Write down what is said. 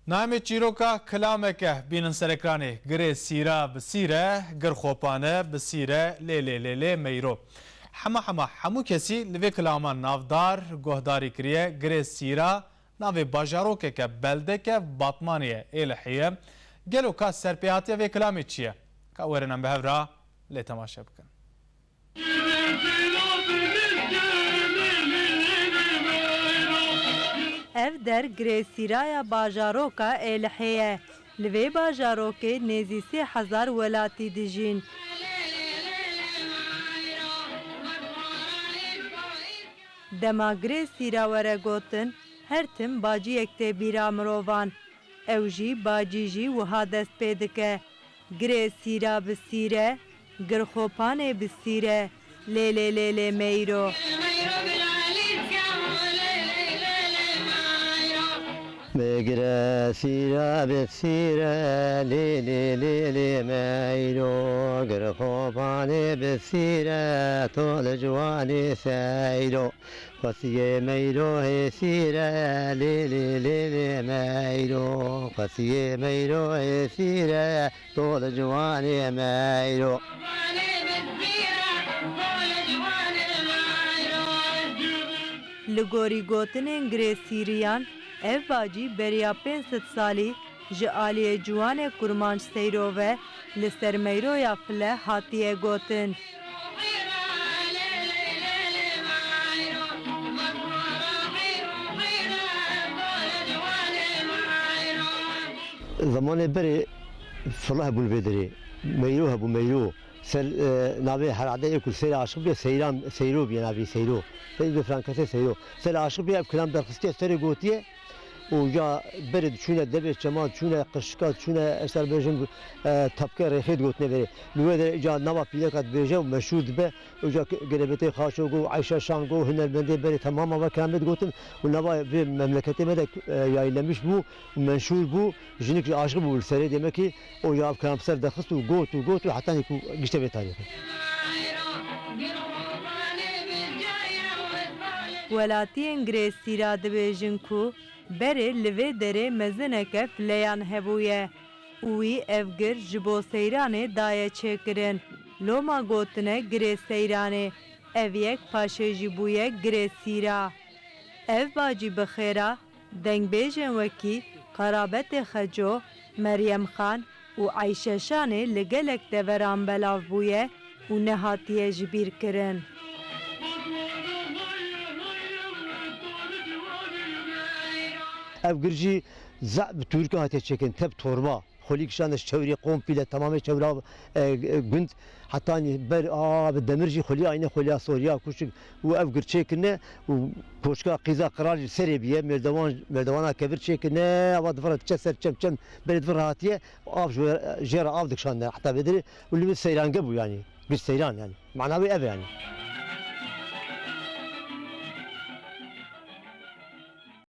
نام چیروکا کلامکه بینن سرکرانی گره سیرا بسیره گر خوپانه بسیره لیلی میرو همو کسی لوی کلامان نافدار گهداری کریه گره سیرا ناوی باجاروکه که بلده که باطمانیه ایلحیه گلو که سرپیاتیه وی کلامی چیه که ورنم به هفرا لی تماشه بکن ev der Gresîraya bajaroka Êlihê li vê bajarokê nêzî 3000 welatî dijîn. Dema Gresîra were gotin her tim baciyek tê bîra mirovan. Ew jî bacî jî wiha dest pê dike. Gresîra bi sîre, girxopanê bi sîre, lê meyro. Gresîra bi sîre lê meyro girxopanê bi sîre tol ciwanê seyro xwesiyê meyro hê sîre lê meyro xwesiyê meyro hê sîre tol ciwanê meyro Li gorî gotinên Gresîriyan ev bacî beriya 500 salî ji aliyê ciwanê kurmanc seyro ve li ser meyroya file hatiye gotin. Zamanê berê fılah hebû vêderê meyro hebû meyro sel navê heradeyê ku sêra aşık bê seyro bîye navê seyro peyvê frankesê seyro sel aşık bê ev kilam derxistiye serê gotiye û ya berê çûne devê çema çûne qişka çûne eşerbêjin tapke rêxê gotine verê li wê de ca nava pîleka dibêje û meşhûr dibe û ca gelebetê Xaşogo Ayşe Şango hunerbendê berê temama ve kilamet gotin û nava vê memleketê me de yaylemiş bû û menşûr bû jinik aşık bû li serê demek ki o ya kilam ser derxist û got û heta ku gişte vê tarîxê Welatiyên Gresîra dibêjin ku berê li vê derê mezineke fileyan hebûye û wî evgir ji bo seyranê daye çêkirin. Loma gotine Gireseyranê, ev yek paşê jî bûye Gresîra. Ev bacî bi xêra dengbêjên wekî Qarabetê Xeco, Meryem Xan û Ayşe Şanê li gelek deveran belav bûye û nehatiye ji bîr kirin. ev girjî bi Türkiye hatiye çekin tep torba xolîk şaneş çevrî komple tamamê çewra gund heta ber bi demir jî xolî aynı xoliya Suriya kuşik û ev gir çêkine û koşka qîza qirar jî serê biye merdevana kevir çêkine ava divara diçe ser çem berê divir hatiye av jêra av dikşande heta vediri û li vê seyrange bû yani bir seyran yani manavê ev yani